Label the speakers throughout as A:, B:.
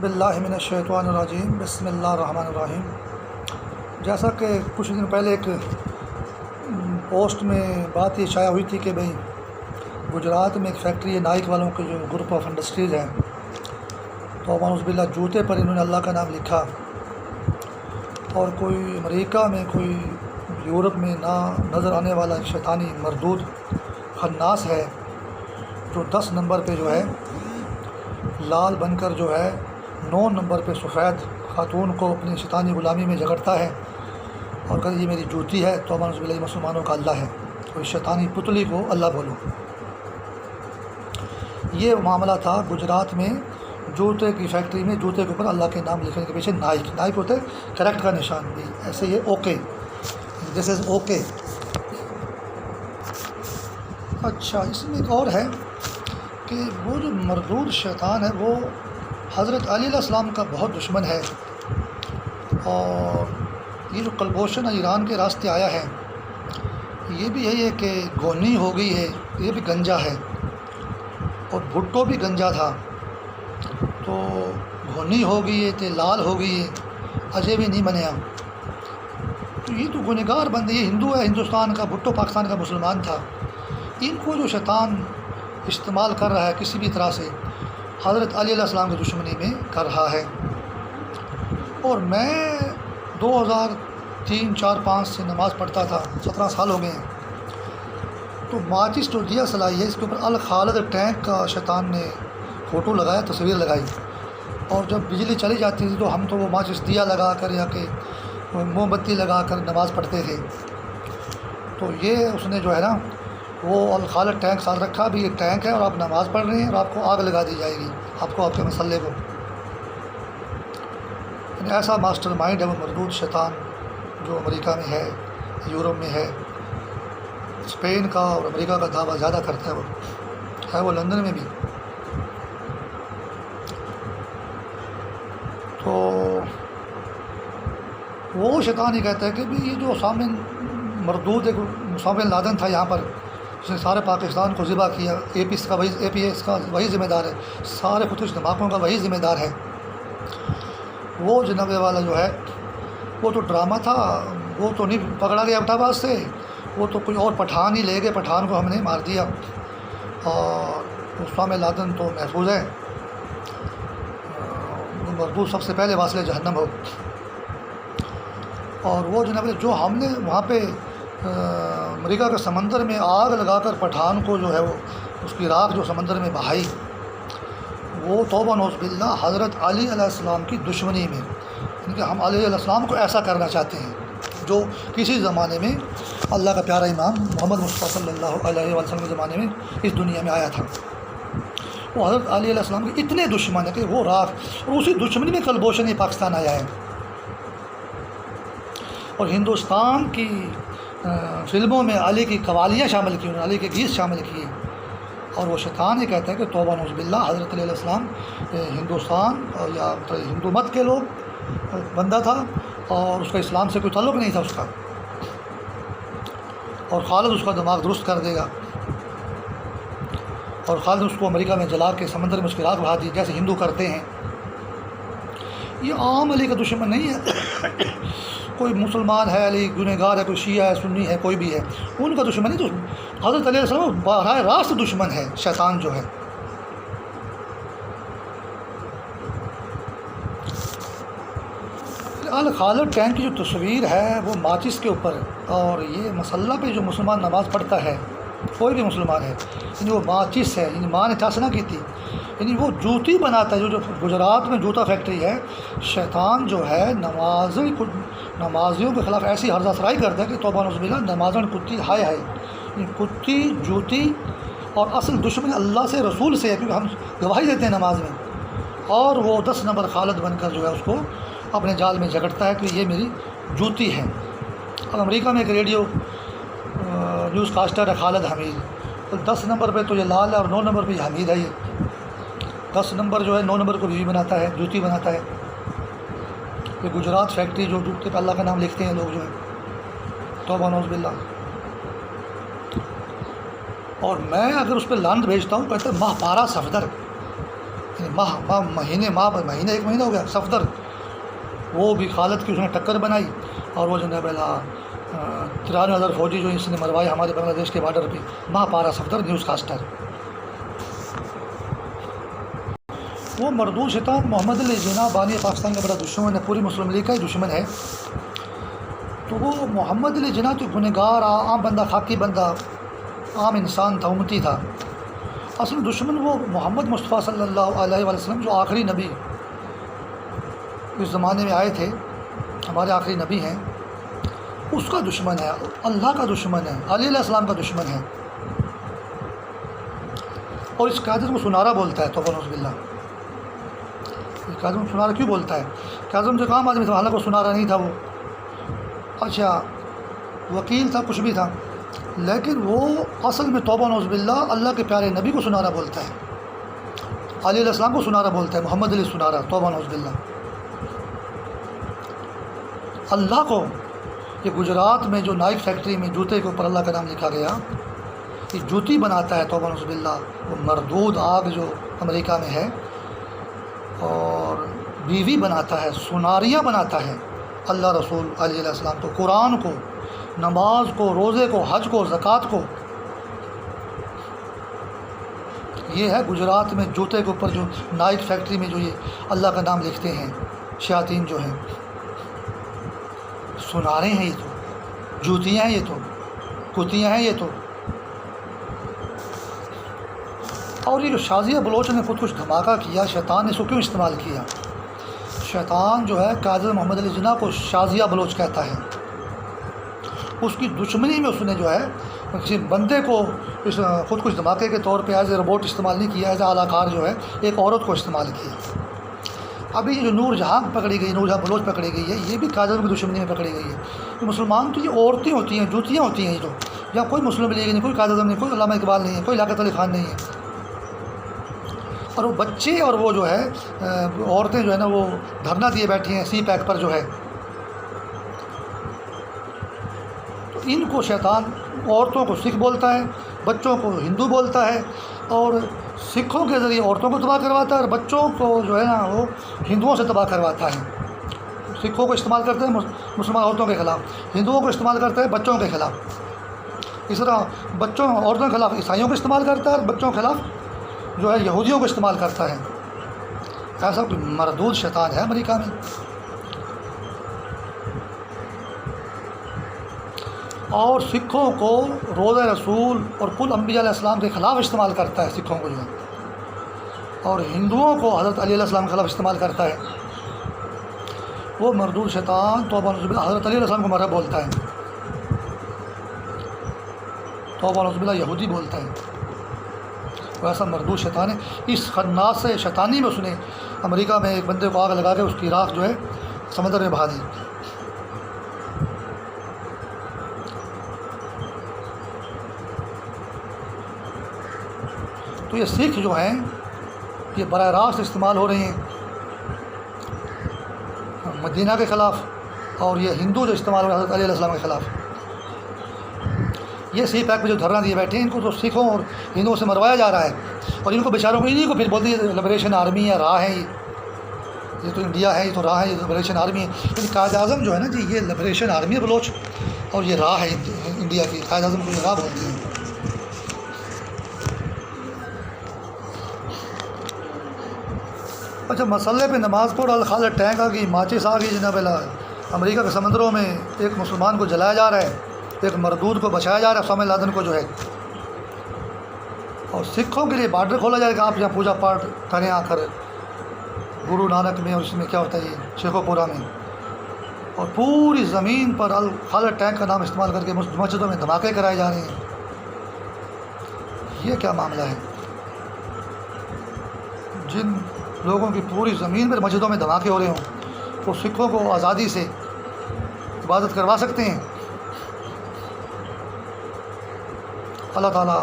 A: باللہ من الشیطان الرجیم بسم اللہ الرحمن الرحیم۔ جیسا کہ کچھ دن پہلے ایک پوسٹ میں بات یہ شائع ہوئی تھی کہ بھئی گجرات میں ایک فیکٹری ہے نائک والوں کے جو گروپ آف انڈسٹریز ہیں، تو اعوذ باللہ جوتے پر انہوں نے اللہ کا نام لکھا، اور کوئی امریکہ میں کوئی یورپ میں نہ نظر آنے والا ایک شیطانی مردود خناس ہے جو 10 نمبر پہ جو ہے لال بن کر جو ہے 9 نمبر پہ سفید خاتون کو اپنی شیطانی غلامی میں جگڑتا ہے اور کہتے یہ میری جوتی ہے، تو اعوذ باللہ مسلمانوں کا اللہ ہے، تو اس شیطانی پتلی کو اللہ بولو۔ یہ معاملہ تھا گجرات میں جوتے کی فیکٹری میں، جوتے کے اوپر اللہ کے نام لکھنے کے پیچھے نائک ہوتے کریکٹ کا نشان بھی، ایسے یہ اوکے، دس از اوکے۔ اچھا، اس میں ایک اور ہے کہ وہ جو مردود شیطان ہے وہ حضرت علی علیہ السلام کا بہت دشمن ہے، اور یہ جو کلبوشن ایران کے راستے آیا ہے یہ بھی یہی ہے کہ گونی ہو گئی ہے، یہ بھی گنجا ہے، اور بھٹو بھی گنجا تھا، تو گھونی ہو گئی ہے، تو لال ہو گئی ہے، اجے بھی نہیں بنیا، تو یہ تو گنہگار بندے، یہ ہندو ہے ہندوستان کا، بھٹو پاکستان کا مسلمان تھا، ان کو جو شیطان استعمال کر رہا ہے کسی بھی طرح سے حضرت علی علیہ السلام کی دشمنی میں کر رہا ہے۔ اور میں 2003 4 5 سے نماز پڑھتا تھا، 17 سال ہو گئے ہیں، تو ماچس جو دیا سلائی ہے اس کے اوپر الخالد ٹینک کا شیطان نے فوٹو لگایا، تصویر لگائی، اور جب بجلی چلی جاتی تھی تو ہم تو وہ ماچس دیا لگا کر یا کہ موم بتی لگا کر نماز پڑھتے تھے، تو یہ اس نے جو ہے نا وہ الخالد ٹینک ساتھ رکھا، بھی یہ ٹینک ہے اور آپ نماز پڑھ رہے ہیں اور آپ کو آگ لگا دی جائے گی، آپ کو آپ کے مسلح کو، یعنی ایسا ماسٹر مائنڈ ہے وہ مردود شیطان جو امریکہ میں ہے، یورپ میں ہے، اسپین کا اور امریکہ کا دعویٰ زیادہ کرتا ہے وہ لندن میں بھی۔ تو وہ شیطان ہی کہتا ہے کہ بھی یہ جو سامنے مردود ایک اسامہ بن لادن تھا یہاں پر، اس نے سارے پاکستان کو ذبح کیا، اے پی ایس کا وہی ذمہ دار ہے، سارے خودکش دھماکوں کا وہی ذمہ دار ہے، وہ جناب والا جو ہے وہ تو ڈرامہ تھا، وہ تو نہیں پکڑا گیا ایبٹ آباد سے، وہ تو کوئی اور پٹھان ہی لے گئے، پٹھان کو ہم نے مار دیا، اور اسامہ بن لادن تو محفوظ ہے، مردود سب سے پہلے واصل جہنم ہو۔ اور وہ جناب جو ہم نے وہاں پہ امریکہ کے سمندر میں آگ لگا کر پٹھان کو جو ہے وہ اس کی راکھ جو سمندر میں بہائی، وہ توبہ نعوذ باللہ حضرت علی علیہ السلام کی دشمنی میں، کیونکہ ہم علی علیہ السلام کو ایسا کرنا چاہتے ہیں جو کسی زمانے میں اللہ کا پیارا امام محمد مصطفیٰ صلی اللہ علیہ وسلم کے زمانے میں اس دنیا میں آیا تھا، وہ حضرت علی علیہ السلام کے اتنے دشمن ہیں کہ وہ راکھ، اور اسی دشمنی میں کلبوشن پاکستان آیا ہے، اور ہندوستان کی فلموں میں علی کی قوالیاں شامل کی، علی کے گیت شامل کیے، اور وہ شیطان ہی کہتا ہے کہ توبہ نعوذ باللہ حضرت علی علیہ السلام ہندوستان یا ہندو مت کے لوگ بندہ تھا، اور اس کا اسلام سے کوئی تعلق نہیں تھا اس کا، اور خالد اس کا دماغ درست کر دے گا، اور خالد اس کو امریکہ میں جلا کے سمندر میں اس کی راکھ بہا دی جیسے ہندو کرتے ہیں۔ یہ عام علی کا دشمن نہیں ہے، کوئی مسلمان ہے علی گنہگار ہے، کوئی شیعہ ہے، سنی ہے، کوئی بھی ہے، ان کا دشمن نہیں، تو حضرت علیہ السلام براہ راست دشمن ہے شیطان جو ہے۔ الخالد ٹینک کی جو تصویر ہے وہ ماچس کے اوپر، اور یہ مسلح پہ جو مسلمان نماز پڑھتا ہے کوئی بھی مسلمان ہے، یعنی وہ ماچس ہے، یعنی ماں نے چاسنا کی تھی، یعنی وہ جوتی بناتا ہے، جو گجرات میں جوتا فیکٹری ہے، شیطان جو ہے نمازیوں کے خلاف ایسی حرزہ سرائی کرتا ہے کہ توبہ نعوذ باللہ نمازن کتی ہائے ہائے، یعنی کتی جوتی، اور اصل دشمن اللہ سے رسول سے ہے، کیونکہ ہم گواہی دیتے ہیں نماز میں، اور وہ 10 نمبر خالد بن کر جو ہے اس کو اپنے جال میں جگڑتا ہے کہ یہ میری جوتی ہے۔ اور امریکہ میں ایک ریڈیو نیوز کاسٹر ہے خالد حمید، تو 10 نمبر پہ تو یہ لال ہے، اور 9 نمبر پہ یہ حمید ہے، یہ 10 نمبر جو ہے 9 نمبر کو بیوی بناتا ہے، جوتی بناتا ہے۔ یہ گجرات فیکٹری جو جوتے پہ اللہ کا نام لکھتے ہیں لوگ جو ہیں، توبہ نعوذ باللہ۔ اور میں اگر اس پہ لانت بھیجتا ہوں کہتے ہیں ماہ پارا صفدر، یعنی مہینے ایک مہینہ ہو گیا صفدر، وہ بھی خالد کی اس نے ٹکر بنائی، اور وہ جو ہے بلا 93,000 فوجی جو اس نے مروائے ہمارے بنگلہ دیش کے بارڈر پہ، ماہ پارا صفدر نیوز کاسٹر۔ وہ مردود شیطان محمد علی جناح بانی پاکستان کا بڑا دشمن ہے، پوری مسلم لیگ کا ہی دشمن ہے۔ تو وہ محمد علی جناح تو گنہگار عام بندہ، خاکی بندہ، عام انسان تھا، امتی تھا۔ اصل دشمن وہ محمد مصطفیٰ صلی اللہ علیہ وسلم جو آخری نبی اس زمانے میں آئے تھے، ہمارے آخری نبی ہیں، اس کا دشمن ہے، اللہ کا دشمن ہے، علیہ السلام کا دشمن ہے۔ اور اس قائد کو سنارا بولتا ہے، توبہ نعوذ باللہ۔ کاظم سنارا کیوں بولتا ہے؟ کاظم جو کام آدمی تھا، حالانکہ وہ سنارا نہیں تھا، وہ اچھا وکیل تھا، کچھ بھی تھا، لیکن وہ اصل میں توبہ نعوذ باللہ اللہ کے پیارے نبی کو سنارا بولتا ہے، علیہ السلام کو سنارا بولتا ہے، محمد علی سنارا، توبہ نعوذ باللہ۔ اللہ کو یہ گجرات میں جو نائک فیکٹری میں جوتے کے اوپر اللہ کا نام لکھا گیا، یہ جوتی بناتا ہے توبہ نعوذ باللہ، وہ مردود آگ جو امریکہ میں ہے، اور بیوی بناتا ہے، سناریاں بناتا ہے اللہ رسول علیہ السلام کو، قرآن کو، نماز کو، روزے کو، حج کو، زکوٰۃ کو۔ یہ ہے گجرات میں جوتے کے اوپر جو نائک فیکٹری میں جو یہ اللہ کا نام لکھتے ہیں شیاطین جو ہیں، سنارے ہیں یہ تو، جوتیاں ہیں یہ تو، کتیاں ہیں یہ تو۔ اور یہ جو شازیہ بلوچ نے خود کچھ دھماکہ کیا، شیطان نے اس کو کیوں استعمال کیا؟ شیطان جو ہے قائد محمد علی جناح کو شازیہ بلوچ کہتا ہے، اس کی دشمنی میں اس نے جو ہے کسی بندے کو اس خود کچھ دھماکے کے طور پہ ایز اے روبوٹ استعمال نہیں کیا، ایز اے اعلیٰ کار جو ہے ایک عورت کو استعمال کیا۔ ابھی یہ جو نور جہاں پکڑی گئی، نور جہاں بلوچ پکڑی گئی ہے، یہ بھی قائد کی دشمنی میں پکڑی گئی ہے۔ تو مسلمان تو یہ عورتیں ہوتی ہیں، جوتیاں ہوتی ہیں، یہ تو یہاں کوئی مسلم لیگ نہیں، کوئی قائد اعظم نہیں، کوئی علامہ اقبال نہیں ہے، کوئی لیاقت علی خان نہیں ہے۔ اور وہ بچے اور وہ جو ہے عورتیں جو ہے نا وہ دھرنا دیے بیٹھی ہیں سی پیک پر جو ہے۔ تو ان کو شیطان عورتوں کو سکھ بولتا ہے، بچوں کو ہندو بولتا ہے، اور سکھوں کے ذریعے عورتوں کو تباہ کرواتا ہے، اور بچوں کو جو ہے نا وہ ہندوؤں سے تباہ کرواتا ہے۔ سکھوں کو استعمال کرتے ہیں مسلمان عورتوں کے خلاف، ہندوؤں کو استعمال کرتا ہے بچوں کے خلاف، اس طرح بچوں عورتوں کے خلاف عیسائیوں کو استعمال کرتا ہے، اور بچوں کے خلاف جو ہے یہودیوں کو استعمال کرتا ہے۔ ایسا کوئی مردود شیطان ہے امریکہ میں۔ اور سکھوں کو روزہ رسول اور کل انبیاء علیہ السلام کے خلاف استعمال کرتا ہے سکھوں کو جو ہے، اور ہندوؤں کو حضرت علی علیہ السلام کے خلاف استعمال کرتا ہے۔ وہ مردود شیطان توبہ نعوذ باللہ حضرت علی علیہ السلام کو مرد بولتا ہے، توبہ نعوذ باللہ یہودی بولتا ہے۔ وہ ایسا مردود شیطان ہے۔ اس خناس سے شیطانی میں اس نے امریکہ میں ایک بندے کو آگ لگا کے اس کی راکھ جو ہے سمندر میں بہا دی۔ تو یہ سکھ جو ہیں یہ براہ راست استعمال ہو رہے ہیں مدینہ کے خلاف، اور یہ ہندو جو استعمال ہو رہے ہیں حضرت علیہ السلام کے خلاف۔ یہ سی پیک میں جو دھرنا دیے بیٹھے ہیں، ان کو تو سکھوں اور ہندوؤں سے مروایا جا رہا ہے، اور ان کو بیچاروں کو انہیں کو پھر بولتے ہیں لبریشن آرمی ہے، راہ ہے، یہ تو انڈیا ہے، یہ تو راہ ہے، یہ لبریشن آرمی ہے۔ لیکن قائد اعظم جو ہے نا جی، یہ لبریشن آرمی ہے بلوچ، اور یہ راہ ہے انڈیا کی، قائد اعظم کو یہ راہ بولتے ہیں۔ اچھا، مسئلے پہ نماز پڑھ خالد ٹینک آ گئی، ماچس آ گئی جناب اللہ، امریکہ کے سمندروں میں ایک مسلمان کو جلایا جا رہا ہے، ایک مردود کو بچایا جا رہا ہے، اسامہ لادن کو جو ہے، اور سکھوں کے لیے بارڈر کھولا جائے گا، آپ یہاں پوجا پاٹ کریں آ کر گرو نانک میں، اور اس میں کیا ہوتا ہے یہ شیخو پورہ میں، اور پوری زمین پر خالد ٹینک کا نام استعمال کر کے مسجدوں میں دھماکے کرائے جا رہے ہیں۔ یہ کیا معاملہ ہے؟ جن لوگوں کی پوری زمین پر مسجدوں میں دھماکے ہو رہے ہوں، وہ سکھوں کو آزادی سے عبادت کروا سکتے ہیں؟ اللہ تعالیٰ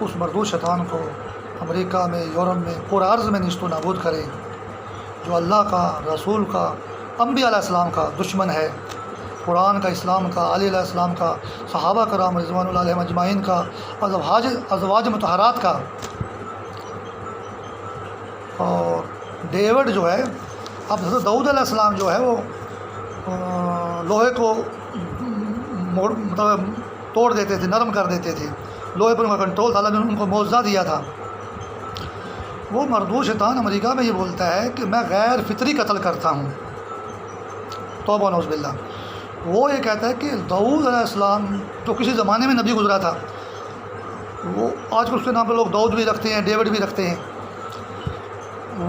A: اس مردود شیطان کو امریکہ میں، یورپ میں، پورا عرض میں نیست و نابود کرے، جو اللہ کا، رسول کا، انبیاء علیہ السلام کا دشمن ہے، قرآن کا، اسلام کا، علی علیہ السلام کا، صحابہ کرام رضوان اللہ علیہم اجمعین کا، ازواج مطہرات کا، اور ڈیوڈ جو ہے، اب حضرت داؤد علیہ السلام جو ہے وہ لوہے کو مطلب توڑ دیتے تھے، نرم کر دیتے تھے، لوہے پر ان کا کنٹرول تھا، اللہ نے ان کو معجزہ دیا تھا۔ وہ مردود شیطان امریکہ میں یہ بولتا ہے کہ میں غیر فطری قتل کرتا ہوں، توبہ نعوذ باللہ۔ وہ یہ کہتا ہے کہ داؤد علیہ السلام جو کسی زمانے میں نبی گزرا تھا، وہ آج کل اس کے نام پہ لوگ داؤد بھی رکھتے ہیں، ڈیوڈ بھی رکھتے ہیں،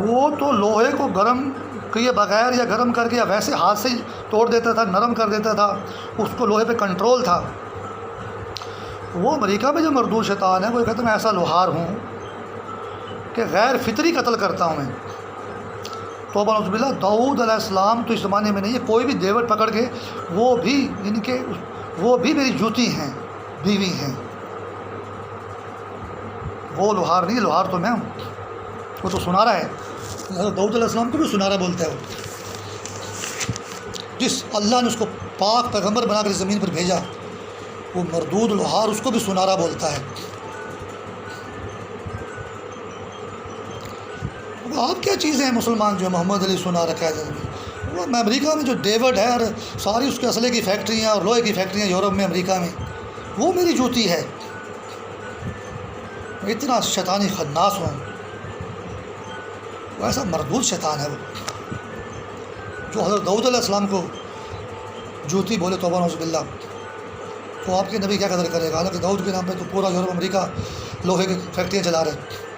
A: وہ تو لوہے کو گرم کیے بغیر یا گرم کر کے یا ویسے ہاتھ سے توڑ دیتا تھا، نرم کر دیتا تھا، اس کو لوہے پہ کنٹرول تھا۔ وہ امریکہ میں جو مردود شیطان ہے وہ کہتا ہے میں ایسا لوہار ہوں کہ غیر فطری قتل کرتا ہوں میں۔ توبہ نعوذ باللہ۔ داؤد علیہ السلام تو اس زمانے میں نہیں ہے، کوئی بھی ڈیوڈ پکڑ کے وہ بھی ان کے وہ بھی میری جوتی ہیں، بیوی ہیں، وہ لوہار نہیں، لوہار تو میں ہوں، وہ تو سنارا ہے۔ حضرت داؤد علیہ السلام کو بھی سنارا بولتا ہے وہ، جس اللہ نے اس کو پاک پیغمبر بنا کر زمین پر بھیجا، وہ مردود لوہار اس کو بھی سنارا بولتا ہے۔ آپ کیا چیزیں ہیں مسلمان جو محمد علی سنارا کہہ دیں گے؟ وہ امریکہ میں جو ڈیوڈ ہے اور ساری اس کے اسلحے کی فیکٹریاں اور لوہے کی فیکٹریاں یورپ میں، امریکہ میں، وہ میری جوتی ہے۔ اتنا شیطانی خناس ہوں، وہ ایسا مردود شیطان ہے وہ جو حضرت داؤد علیہ السلام کو جوتی بولے، توبہ نعوذ باللہ۔ تو آپ کے نبی کیا قدر کرے گا؟ حالانکہ داؤد کے نام پہ تو پورا یورپ امریکہ لوہے کی فیکٹریاں چلا رہے۔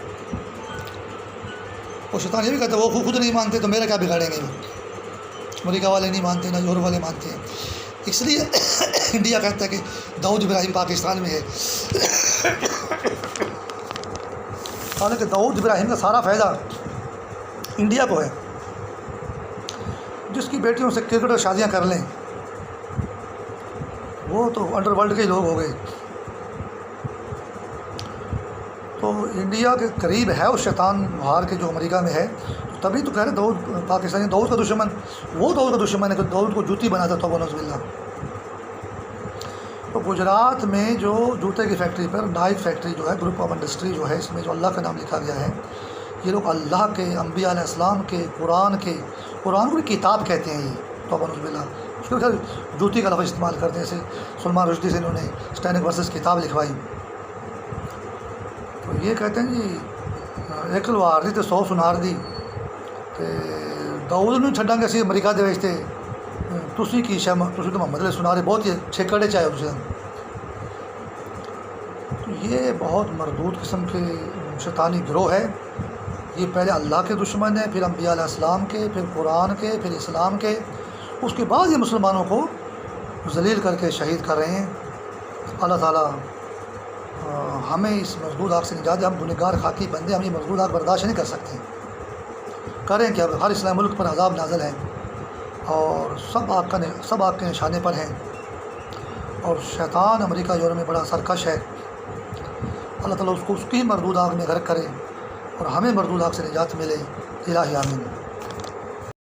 A: وہ شیطان یہ بھی کہتے ہیں وہ خود نہیں مانتے تو میرا کیا بگاڑیں گے؟ وہ امریکہ والے نہیں مانتے، نہ یورپ والے مانتے ہیں، اس لیے انڈیا کہتا ہے کہ داؤد ابراہیم پاکستان میں ہے، حالانکہ داؤد ابراہیم کا سارا فائدہ انڈیا کو ہے۔ جس کی بیٹیوں سے کرکٹر شادیاں کر لیں وہ تو انڈر ورلڈ کے لوگ ہو گئے۔ تو انڈیا کے قریب ہے اس شیطان ہار کے جو امریکہ میں ہے، تبھی تو کہہ رہے داؤد پاکستانی داؤد کا دشمن، وہ داؤد کا دشمن ہے کہ داؤد کو جوتی بناتا تھا، نعوذ باللہ۔ تو گجرات میں جو جوتے کی فیکٹری پر نائک فیکٹری جو ہے، گروپ آف انڈسٹری جو ہے، اس میں جو اللہ کا نام لکھا گیا ہے، یہ لوگ اللہ کے، انبیاء علیہ السلام کے، قرآن کو بھی کتاب کہتے ہیں یہ، توبہ نعوذ باللہ۔ اس کے بعد جوتی کا لفظ استعمال کرتے ہیں، جیسے سلمان رشدی سے انہوں نے اسٹینک ورسز کتاب لکھوائی۔ تو یہ کہتے ہیں جی ایک لوہار دی تو 100 سنار دی، کہ داؤد نے چھڈاں گے اسی امریکہ دے وچ تے تسی کی شے، تسی تو محمد علیہ سنارے بہت ہی چھکڑے چاہے اسے۔ تو یہ بہت مردود قسم کے شیطانی گروہ ہے۔ یہ پہلے اللہ کے دشمن ہے، پھر انبیاء علیہ السلام کے، پھر قرآن کے، پھر اسلام کے، اس کے بعد یہ مسلمانوں کو ذلیل کر کے شہید کر رہے ہیں۔ اللہ تعالیٰ ہمیں اس مردود آگ سے نجات دے۔ ہم گنہگار خاکی بندے، ہم یہ مردود آگ برداشت نہیں کر سکتے۔ کریں کہ اب ہر اسلامی ملک پر عذاب نازل ہے اور سب آگ کے نشانے پر ہیں، اور شیطان امریکہ یورپ میں بڑا سرکش ہے۔ اللہ تعالیٰ اس کو اس کی مردود آگ میں غرق کرے اور ہمیں مردود آگ سے نجات ملے۔ الہی آمین۔